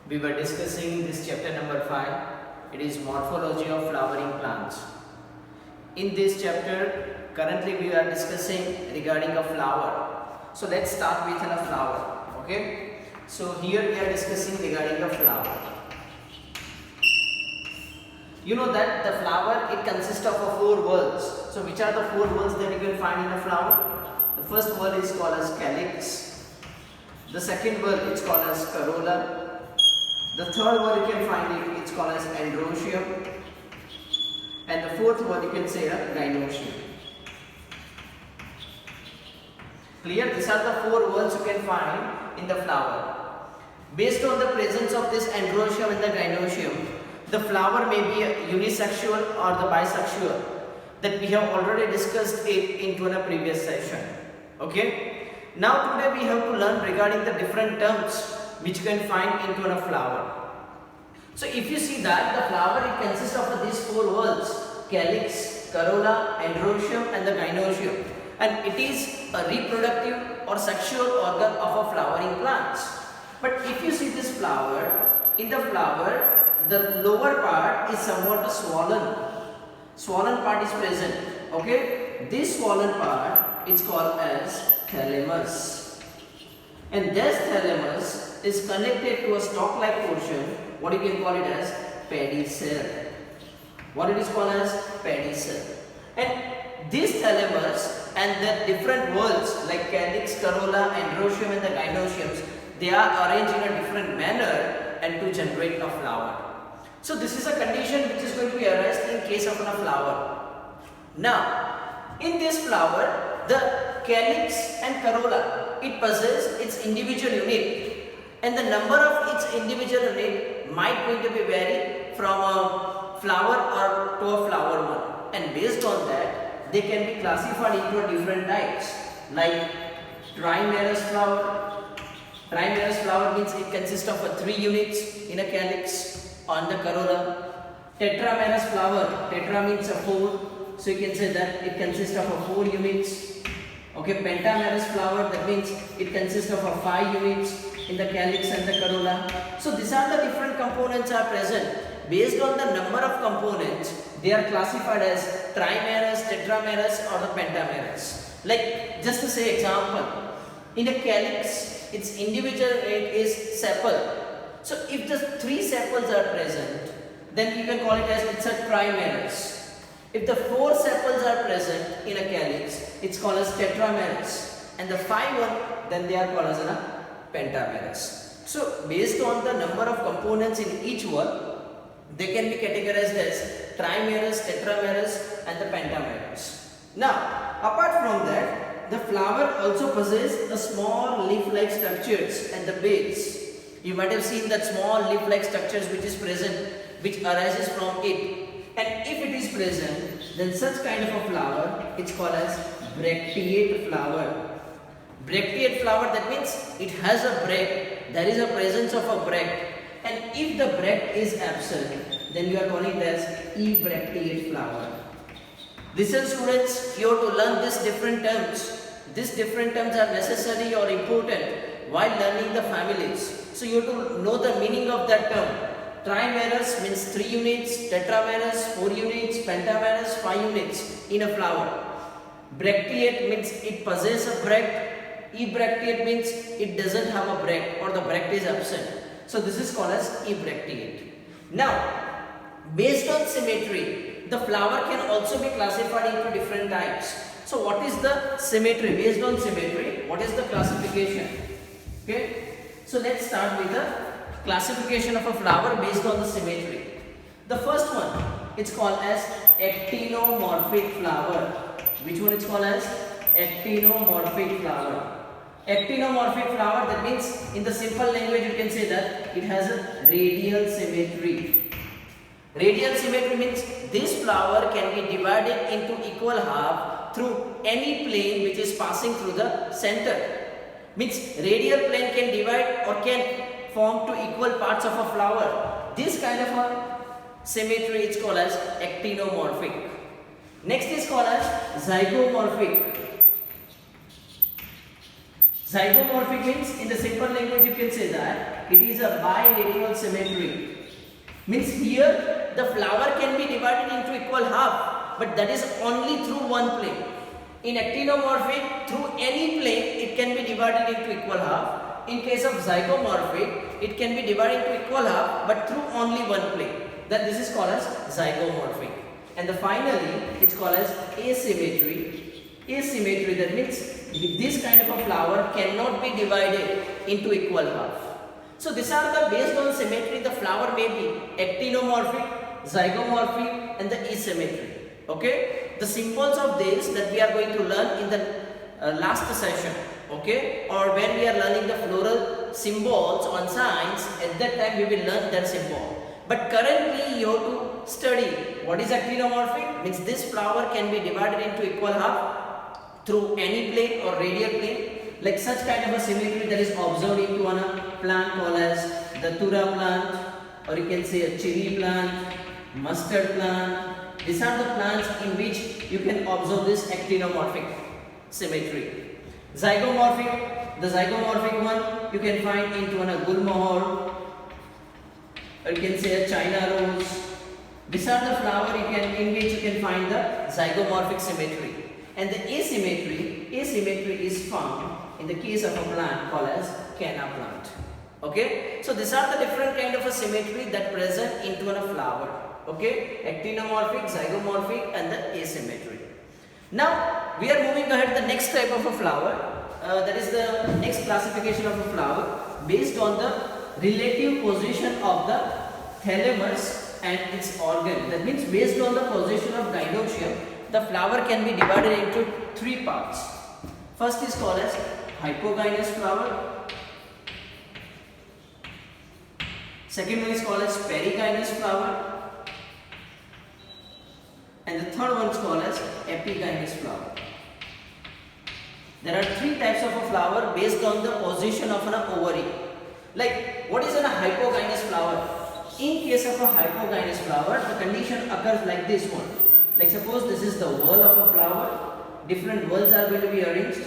We were discussing this chapter number 5. It is morphology of flowering plants. In this chapter, currently we are discussing regarding a flower. So let's start with a flower. Okay. So here we are discussing regarding a flower. You know that the flower, it consists of 4 whorls. So which are the 4 whorls that you can find in a flower? The first whorl is called as calyx. The second whorl is called as corolla. The third whorl you can find it's called as androecium. And the fourth whorl you can say a gynoecium. Clear? These are the 4 whorls you can find in the flower. Based on the presence of this androecium and the gynoecium, the flower may be unisexual or the bisexual, that we have already discussed it into a previous session. Okay. Now today we have to learn regarding the different terms which you can find into a flower. So if you see that the flower, it consists of these 4 whorls: calyx, corolla, androecium and the gynoecium, and it is a reproductive or sexual organ of a flowering plant. But if you see this flower, in the flower the lower part is somewhat swollen. Swollen part is present. Okay, this swollen part is called as thalamus, and this thalamus is connected to a stalk-like portion. What you can call it as pedicel. What it is called as pedicel. And this thalamus and the different whorls like calyx, corolla, androecium and the gynoeciums, they are arranged in a different manner and to generate a flower. So this is a condition which is going to be arise in case of a flower. Now, in this flower, the calyx and corolla, it possesses its individual unit, and the number of its individual unit might going to be vary from a flower or to a flower one, and based on that they can be classified into different types like trimerous flower. Trimerous flower means it consists of 3 units in a calyx. On the corolla, tetramerous flower, tetra means 4, so you can say that it consists of 4 units. Okay, pentamerous flower, that means it consists of 5 units in the calyx and the corolla. So these are the different components are present. Based on the number of components, they are classified as trimerous, tetramerous or the pentamerous. Like just to say example, in a calyx, its individual unit is sepal. So if the 3 sepals are present, then you can call it as it's a trimerous. If the 4 sepals are present in a calyx, it's called as tetramerous, and the 5 one, then they are called as a pentamerous. So based on the number of components in each one, they can be categorized as trimerous, tetramerous and the pentamerous. Now apart from that, the flower also possesses the small leaf-like structures and the base. You might have seen that small leaf-like structures which is present, which arises from it. And if it is present, then such kind of a flower, it's called as bracteate flower. Bracteate flower, that means it has a bract. There is a presence of a bract. And if the bract is absent, then you are calling it as ebracteate flower. Listen students, you have to learn these different terms. These different terms are necessary or important while learning the families. So you have to know the meaning of that term. Trimerous means 3 units, tetramerous 4 units, pentamerous 5 units in a flower. Bracteate means it possesses a bract. Ebracteate means it doesn't have a bract or the bract is absent. So this is called as ebracteate. Now, based on symmetry, the flower can also be classified into different types. So what is the symmetry? Based on symmetry, what is the classification? Okay. So let's start with the classification of a flower based on the symmetry. The first one, it's called as actinomorphic flower. Which one is called as actinomorphic flower? Actinomorphic flower, that means in the simple language you can say that it has a radial symmetry. Radial symmetry means this flower can be divided into equal half through any plane which is passing through the center. Means radial plane can divide or can form to equal parts of a flower. This kind of a symmetry is called as actinomorphic. Next is called as zygomorphic. Zygomorphic means in the simple language you can say that it is a bilateral symmetry. Means here the flower can be divided into equal half, but that is only through one plane. In actinomorphic, through any plane it can be divided into equal half. In case of zygomorphic, it can be divided into equal half, but through only one plane. Then this is called as zygomorphic. And finally, it's called as asymmetry. Asymmetry, that means this kind of a flower cannot be divided into equal half. So these are the, based on symmetry, the flower may be actinomorphic, zygomorphic and the asymmetry. Okay, the symbols of this that we are going to learn in the last session, okay, or when we are learning the floral symbols on science, at that time we will learn that symbol. But currently you have to study what is actinomorphic. Means this flower can be divided into equal half through any plane or radial plane. Like such kind of a symmetry that is observed into a plant called as the Datura plant, or you can say a chili plant, mustard plant. These are the plants in which you can observe this actinomorphic symmetry. Zygomorphic, the zygomorphic one you can find into a gulmohar, or you can say a China rose. These are the flower in which you can find the zygomorphic symmetry. And the asymmetry is found in the case of a plant called as canna plant. Okay, so these are the different kind of a symmetry that present into a flower. Okay, actinomorphic, zygomorphic and the asymmetry. Now we are moving ahead to the next type of a flower. That is the next classification of a flower based on the relative position of the thalamus and its organ. That means based on the position of gynoecium, the flower can be divided into three parts. First is called as hypogynous flower. Second one is called as perigynous flower. And the third one is called as epigynous flower. There are three types of a flower based on the position of an ovary. Like, what is a hypogynous flower? In case of a hypogynous flower, the condition occurs like this one. Like suppose this is the whorl of a flower, different whorls are going to be arranged,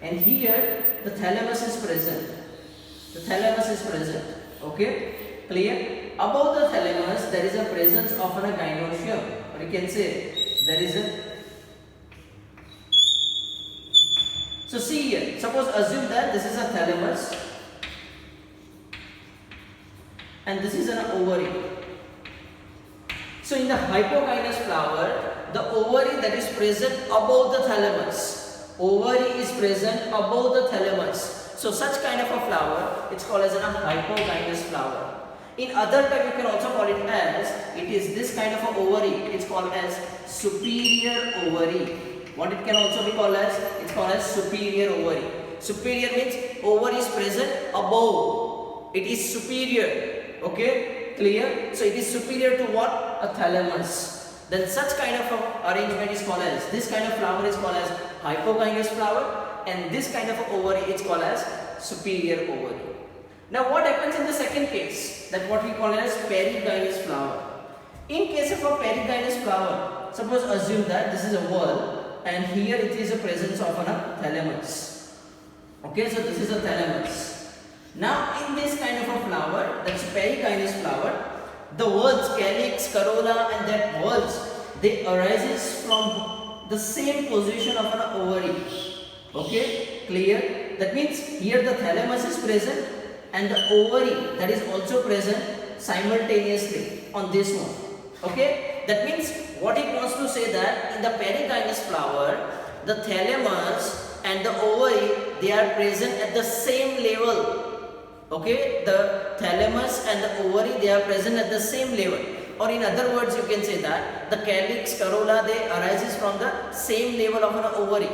and here the thalamus is present. The thalamus is present. Okay, clear? Above the thalamus there is a presence of a gynoecium, or you can say there is a. So see here, suppose assume that this is a thalamus and this is an ovary. So in the hypogynous flower, the ovary that is present above the thalamus. Ovary is present above the thalamus. So such kind of a flower, it's called as a hypogynous flower. In other term, you can also call it as, it is this kind of a ovary, it's called as superior ovary. What it can also be called as, it's called as superior ovary. Superior means ovary is present above. It is superior. Okay, clear? So it is superior to what? A thalamus. Then such kind of arrangement is called as, this kind of flower is called as hypogynous flower, and this kind of ovary is called as superior ovary. Now what happens in the second case? That what we call as perigynous flower. In case of a perigynous flower, suppose assume that this is a whorl and here it is a presence of a thalamus. Okay, so this is a thalamus. Now in this kind of a flower, that's perigynous flower, the whorls, calyx, corolla and that whorls, they arises from the same position of an ovary. Okay, clear? That means here the thalamus is present and the ovary that is also present simultaneously on this one. Okay, that means what it wants to say that in the perigynous flower, the thalamus and the ovary, they are present at the same level. Okay, the thalamus and the ovary, they are present at the same level. Or in other words, you can say that the calyx, corolla, they arises from the same level of an ovary.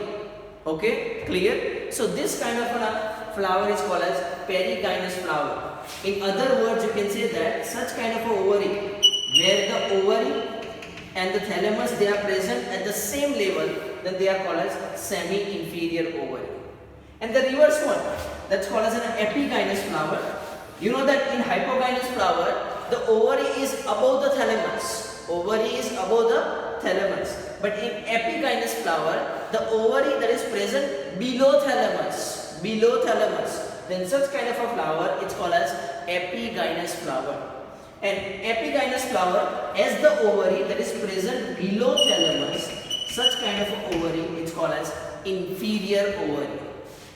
Okay, clear? So this kind of a flower is called as perigynous flower. In other words, you can say that such kind of a ovary, where the ovary and the thalamus, they are present at the same level, then they are called as semi-inferior ovary. And the reverse one, that's called as an epigynous flower. You know that in hypogynous flower, the ovary is above the thalamus. Ovary is above the thalamus. But in epigynous flower, the ovary that is present below thalamus. Below thalamus. then such kind of a flower it's called as epigynous flower. And epigynous flower, as the ovary that is present below thalamus, such kind of a ovary it's called as inferior ovary.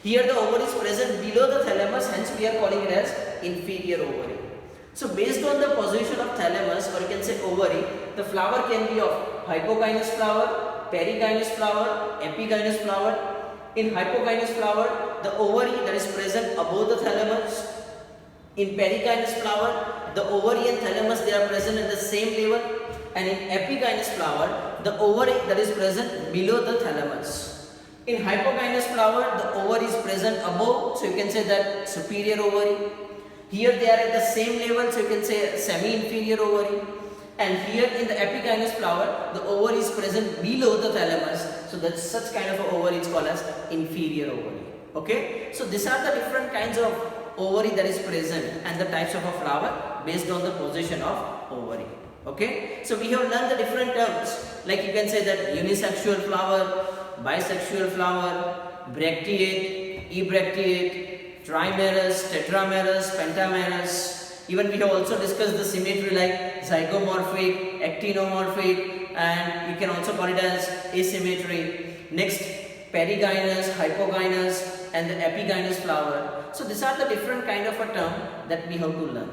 Here the ovary is present below the thalamus, hence we are calling it as inferior ovary. So based on the position of thalamus, or you can say ovary, the flower can be of hypogynous flower, perigynous flower, epigynous flower. In hypogynous flower, the ovary that is present above the thalamus. In perigynous flower, the ovary and thalamus they are present at the same level. And in epigynous flower, the ovary that is present below the thalamus. In hypogynous flower, the ovary is present above, so you can say that superior ovary. Here they are at the same level, so you can say semi-inferior ovary. And here in the epigynous flower, the ovary is present below the thalamus, so that's such kind of a ovary is called as inferior ovary. Okay, so these are the different kinds of ovary that is present and the types of a flower based on the position of ovary. Okay, so we have learned the different terms, like you can say that unisexual flower, bisexual flower, bracteate, ebracteate, trimerous, tetramerous, pentamerous. Even we have also discussed the symmetry like zygomorphic, actinomorphic, and we can also call it as asymmetry. Next, perigynous, hypogynous, and the epigynous flower. So these are the different kind of a term that we have to learn.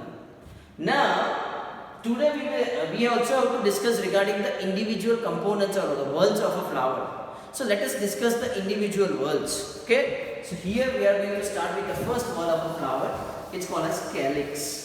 Now, today we also have to discuss regarding the individual components or the whorls of a flower. So let us discuss the individual whorls. Okay. So here we are going to start with the first whorl of a flower. It's called as calyx.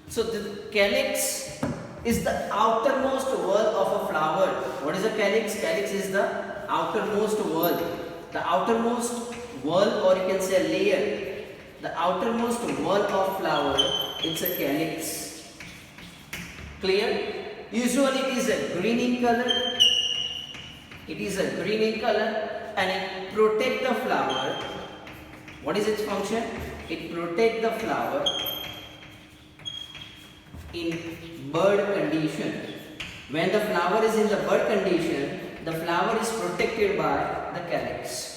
So the calyx is the outermost whorl of a flower. What is a calyx? Calyx is the outermost whorl. The outermost whorl, or you can say layer. The outermost whorl of flower, it's a calyx. Clear? Usually it is a green in color. It is a green in color and it protects the flower. What is its function? It protects the flower in bud condition. When the flower is in the bud condition, the flower is protected by the calyx.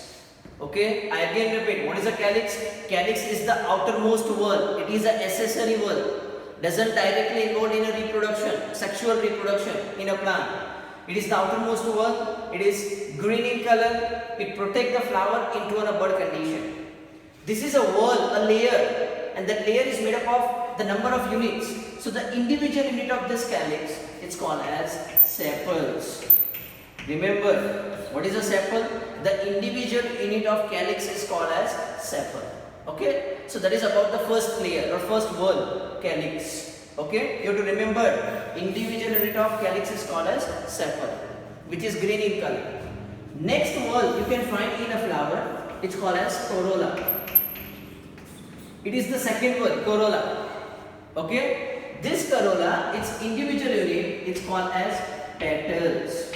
Okay, I again repeat, what is a calyx? Calyx is the outermost whorl. It is an accessory whorl. Doesn't directly involve in a reproduction, sexual reproduction in a plant. It is the outermost whorl. It is green in color. It protects the flower into a bud condition. This is a whorl, a layer, and that layer is made up of the number of units. So the individual unit of this calyx is called as sepals. Remember, what is a sepal? The individual unit of calyx is called as sepal. Okay, so that is about the first layer or first whorl, calyx. Okay, you have to remember, individual unit of calyx is called as sepal, which is green in color. Next whorl you can find in a flower, it's called as corolla. It is the second whorl, corolla. Okay. This corolla, its individual unit, it's called as petals.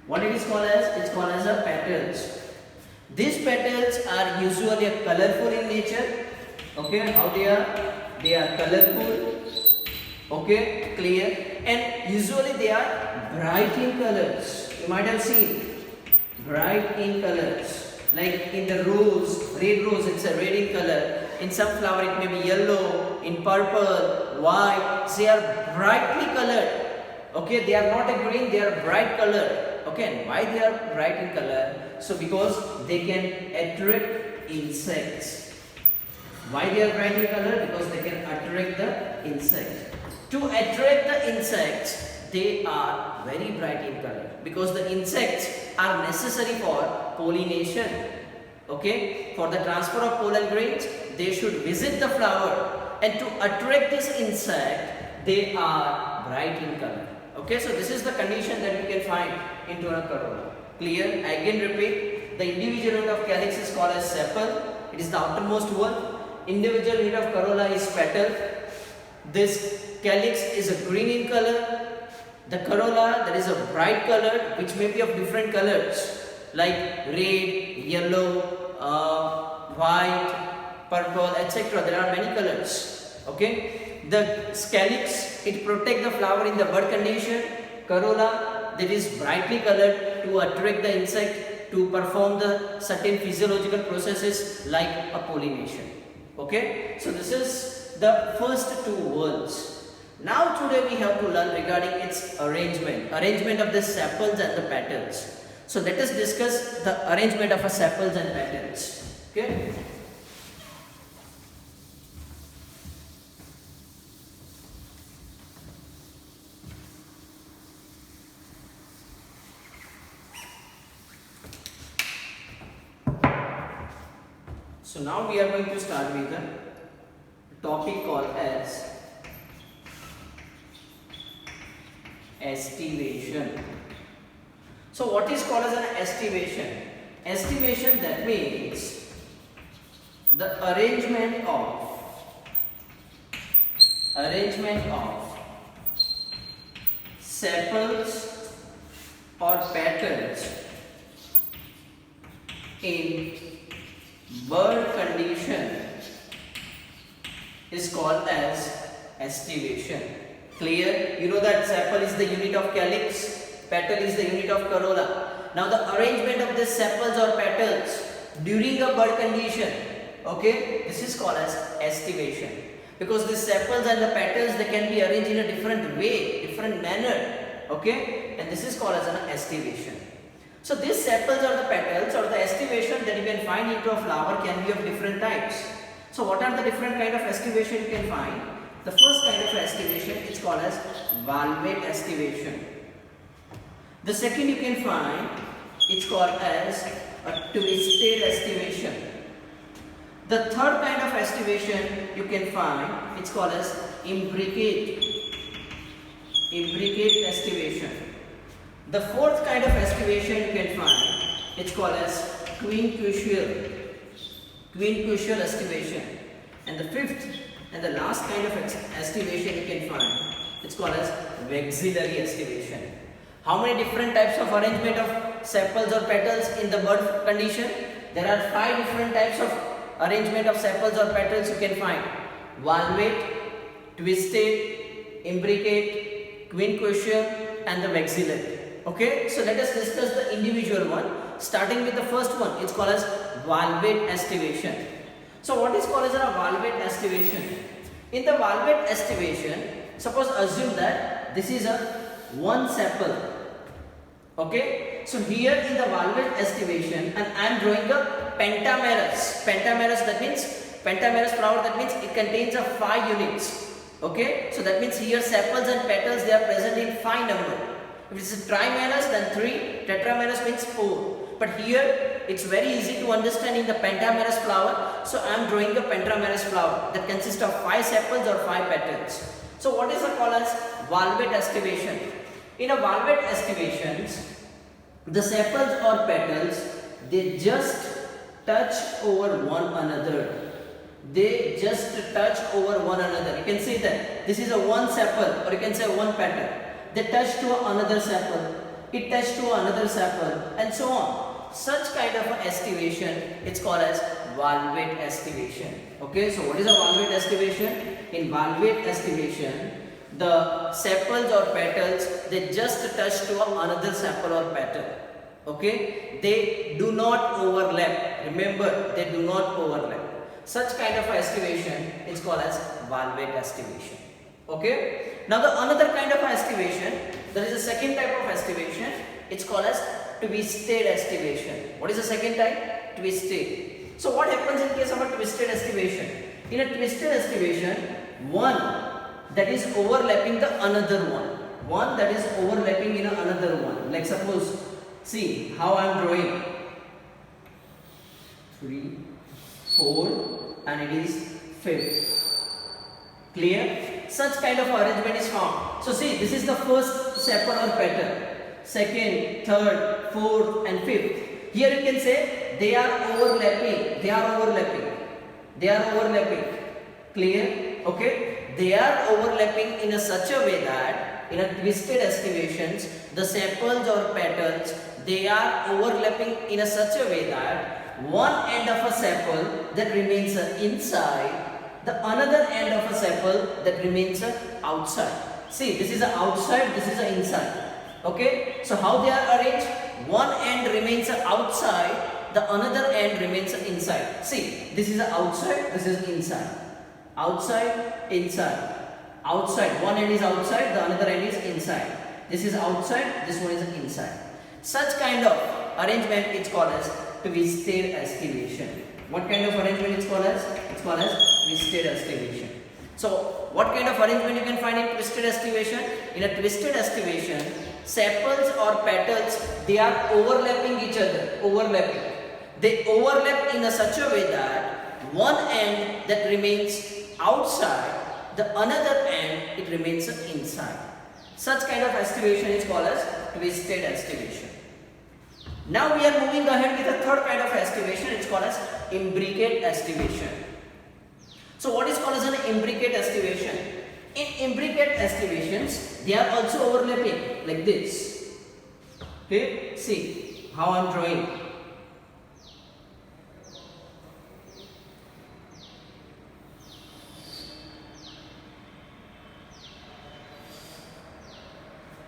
What it is called as? It's called as a petals. These petals are usually colorful in nature. Okay, how they are? They are colorful. Okay, clear. And usually they are bright in colors. You might have seen bright in colors. Like in the rose, red rose, it's a red in color. In some flower it may be yellow, in purple, white. They are brightly colored. Okay, they are not a green, they are bright colored. Okay, and why they are bright in color? So because they can attract insects. Why they are bright in color? Because they can attract the insect. To attract the insects, they are very bright in color because the insects are necessary for pollination. Okay, for the transfer of pollen grains, they should visit the flower, and to attract this insect, they are bright in color. Okay, so this is the condition that we can find into a corolla. Clear? I again repeat, the individual unit of calyx is called as sepal. It is the outermost whorl. Individual unit of corolla is petal. This calyx is a green in color. The corolla, that is a bright color, which may be of different colors like red, yellow, white, purple, etc. There are many colors. Okay. The calyx, it protect the flower in the bud condition. Corolla, that is brightly colored to attract the insect to perform the certain physiological processes like a pollination. Okay, so this is the first two whorls. Now today we have to learn regarding its arrangement of the sepals and the petals. So let us discuss the arrangement of a sepals and petals. Okay. So now we are going to start with a topic called as estivation. So what is called as an estivation? Estivation, that means the arrangement of sepals or petals in bud condition is called as estivation. Clear? You know that sepal is the unit of calyx, petal is the unit of corolla. Now the arrangement of the sepals or petals during a bud condition, okay, this is called as estivation. Because the sepals and the petals, they can be arranged in a different way, different manner, okay, and this is called as an estivation. So these sepals or the petals or the estivation that you can find into a flower can be of different types. So what are the different kind of estivation you can find? The first kind of estivation is called as valvate estivation. The second you can find, it's called as a twisted estivation. The third kind of estivation you can find, it's called as imbricate estivation. The fourth kind of estivation you can find, it's called as quincuncial estivation. And the fifth and the last kind of estivation you can find, it's called as vexillary estivation. How many different types of arrangement of sepals or petals in the bud condition? There are 5 different types of arrangement of sepals or petals you can find: valvate, twisted, imbricate, quincuncial, and the vexillary. Okay, so let us discuss the individual one. Starting with the first one, it's called as valvate estivation. So what is called as a valvate estivation? In the valvate estivation, suppose assume that this is a one sepal. Okay, so here in the valvate estivation, and I am drawing a pentamerous. Pentamerous, that means pentamerous flower, that means it contains a 5 units. Okay, so that means here sepals and petals, they are present in 5 number. If it is a trimerous, then 3, tetramerous means 4. But here it's very easy to understand in the pentamerous flower. So I am drawing a pentamerous flower that consists of 5 sepals or 5 petals. So what is called as valvate estivation? In a valvate estivations, the sepals or petals, they just touch over one another. They just touch over one another. You can say that this is a one sepal, or you can say one petal. They touch to another sepal, it touch to another sepal, and so on. Such kind of estivation, it's called as valvate estivation. Okay, so what is a valvate estivation? In valvate estivation, the sepals or petals, they just touch to another sepal or petal. Okay, they do not overlap. Remember, they do not overlap. Such kind of estivation is called as valvate estivation. Okay. Now the another kind of estivation, there is a second type of estivation. It's called as twisted estivation. What is the second type? Twisted. So what happens in case of a twisted estivation? In a twisted estivation, one that is overlapping the another one that is overlapping in another one. Like suppose, see how I am drawing 3, 4, and it is 5th. Clear? Such kind of arrangement is found. So see, this is the first sepal or petal, second, third, fourth, and fifth. Here you can say they are overlapping. Clear? Okay? They are overlapping in such a way that in a twisted estivations, the sepals or petals, they are overlapping in such a way that one end of a sepal that remains inside the another end of a sepal that remains outside. See, this is outside, this is inside. Okay, so how they are arranged? One end remains outside, the another end remains inside. See, this is outside, this is inside. Outside, inside. Outside, one end is outside, the another end is inside. This is outside, this one is inside. Such kind of arrangement is called as twisted estivation. What kind of arrangement is called as? It's called as twisted estivation. So, what kind of arrangement you can find in twisted estivation? In a twisted estivation, sepals or petals, they are overlapping each other. They overlap in such a way that one end that remains outside, the another end it remains inside. Such kind of estivation is called as twisted estivation. Now we are moving ahead with the third kind of estivation. It's called as imbricate estivation. So what is called as an imbricate estivation? In imbricate estivations, they are also overlapping like this. Okay, see how I am drawing.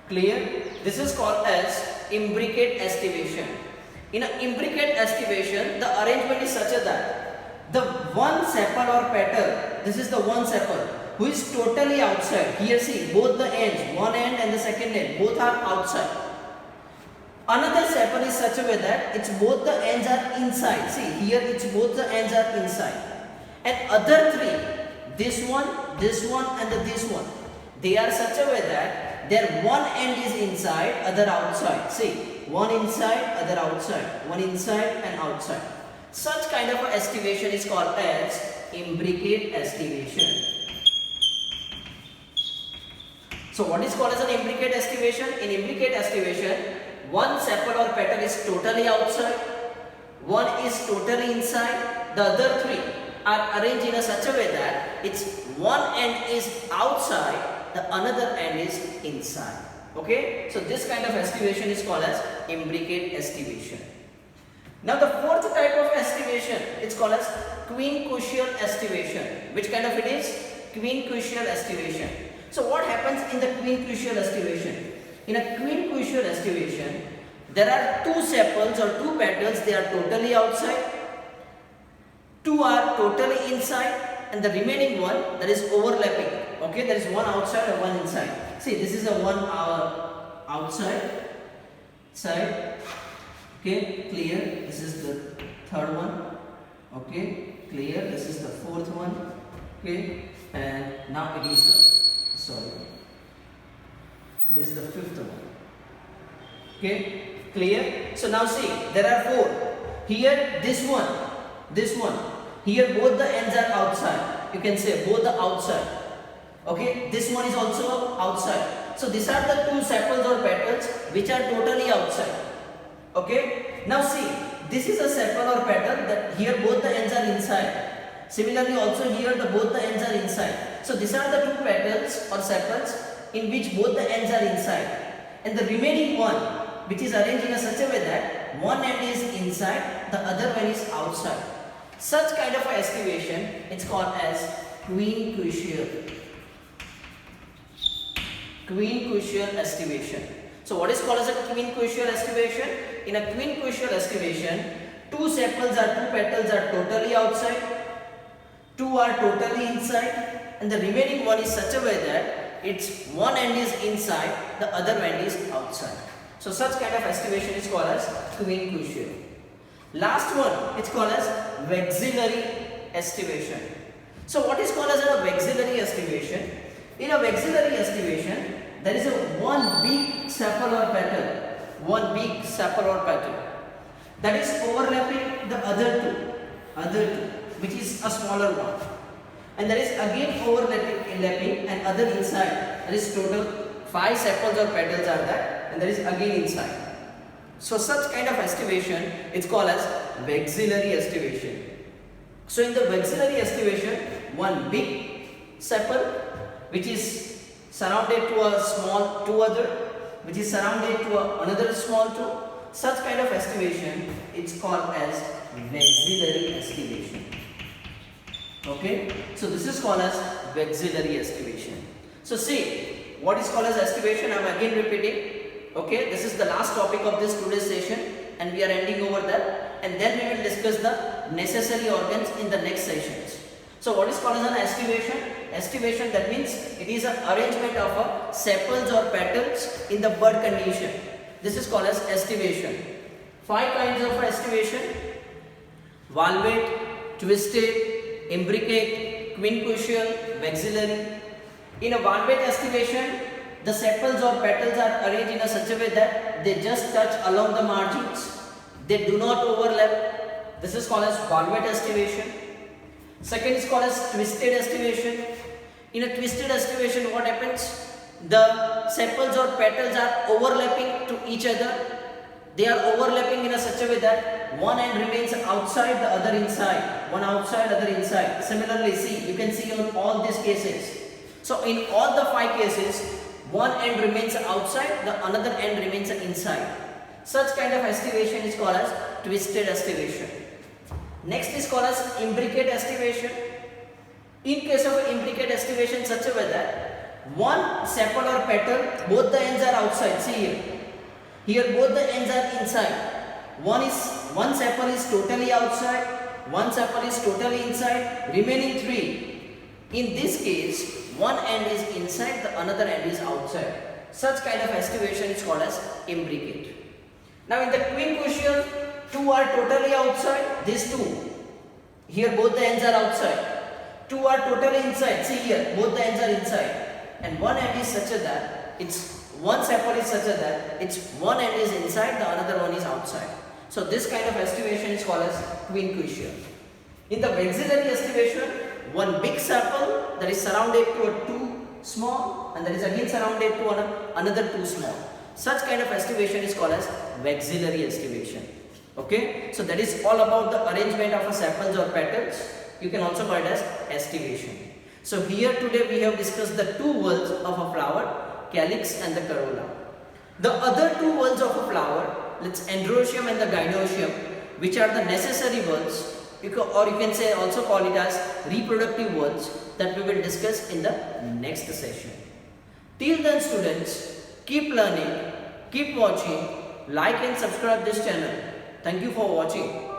Clear? This is called as imbricate estivation. In an imbricate estivation, the arrangement is such that the one sepal or petal, this is the one sepal who is totally outside. Here see, both the ends, one end and the second end, both are outside. Another sepal is such a way that it's both the ends are inside. See, here it's both the ends are inside. And other three, this one and this one, they are such a way that their one end is inside, other outside. See, one inside, other outside, one inside and outside. Such kind of estivation is called as imbricate estivation. So what is called as an imbricate estivation? In imbricate estivation, one sepal or petal is totally outside, one is totally inside, the other three are arranged in such a way that it's one end is outside, the another end is inside. Okay, so this kind of estivation is called as imbricate estivation. Now the fourth type of estivation, it's called as quincunxial estivation. Which kind of it is? Quincunxial estivation. So what happens in the quincunxial estivation? In a quincunxial estivation, there are two sepals or two petals, they are totally outside, two are totally inside, and the remaining one that is overlapping. Okay, there is one outside and one inside. See, this is a one outside side. Okay, clear. This is the third one. Okay, clear. This is the fourth one. Okay, and now it is the, sorry, this is the fifth one. Okay, clear. So now see, there are four. Here, this one. Here, both the ends are outside. You can say both the outside. Okay, this one is also outside. So these are the two sepals or petals which are totally outside. Okay, now see, this is a sepal or petal that here both the ends are inside. Similarly, also here both the ends are inside. So these are the two petals or sepals in which both the ends are inside, and the remaining one, which is arranged in such a way that one end is inside, the other one is outside. Such kind of estivation, it's called as quincunxial estivation. So what is called as a quincunxial estivation? In a quincunxial estivation, two sepals or two petals are totally outside, two are totally inside, and the remaining one is such a way that its one end is inside, the other end is outside. So such kind of estivation is called as quincunxial. Last one, it's called as vexillary estivation. So what is called as a vexillary estivation? In a vexillary estivation, there is a one big sepal or petal, that is overlapping the other two, which is a smaller one, and there is again overlapping and other inside. There is total 5 sepals or petals are there, and there is again inside. So such kind of estivation is called as vexillary estivation. So in the vexillary estivation, one big sepal which is surrounded to a small two other, which is surrounded to another small two. Such kind of estivation, it's called as vexillary estivation. Okay, so this is called as vexillary estivation. So see, what is called as estivation? I am again repeating. Okay, this is the last topic of this today's session and we are ending over that, and then we will discuss the necessary organs in the next sessions. So what is called as an estivation? Estivation, that means it is an arrangement of sepals or petals in the bud condition. This is called as estivation. 5 kinds of estivation: valvate, twisted, imbricate, quincunxial, vexillary. In a valvate estivation, the sepals or petals are arranged in such a way that they just touch along the margins. They do not overlap. This is called as valvate estivation. Second is called as twisted estivation. In a twisted estivation, what happens? The sepals or petals are overlapping to each other. They are overlapping in such a way that one end remains outside, the other inside. One outside, other inside. Similarly, see, you can see on all these cases. So in all the 5 cases, one end remains outside, the another end remains inside. Such kind of estivation is called as twisted estivation. Next is called as imbricate estivation. In case of imbricate estivation, such a way that one sepal or petal, both the ends are outside. See here. Here both the ends are inside. One sepal is totally outside, one sepal is totally inside, remaining 3. In this case, one end is inside, the another end is outside. Such kind of estivation is called as imbricate. Now in the quincunxial, 2 are totally outside, these 2. Here both the ends are outside. 2 are totally inside, see here, both the ends are inside. And one end is such a that, one sepal is such a that, one end is inside, the another one is outside. So this kind of estivation is called as quincunxial. In the vexillary estivation, one big sepal that is surrounded to a 2 small, and that is again surrounded to another 2 small. Such kind of estivation is called as vexillary estivation. Okay, so that is all about the arrangement of sepals or petals. You can also call it as estivation. So here today we have discussed the 2 whorls of a flower, calyx and the corolla. The other 2 whorls of a flower, let's androecium and the gynoecium, which are the necessary whorls, or you can say also call it as reproductive whorls, that we will discuss in the next session. Till then students, keep learning, keep watching, like and subscribe this channel. Thank you for watching.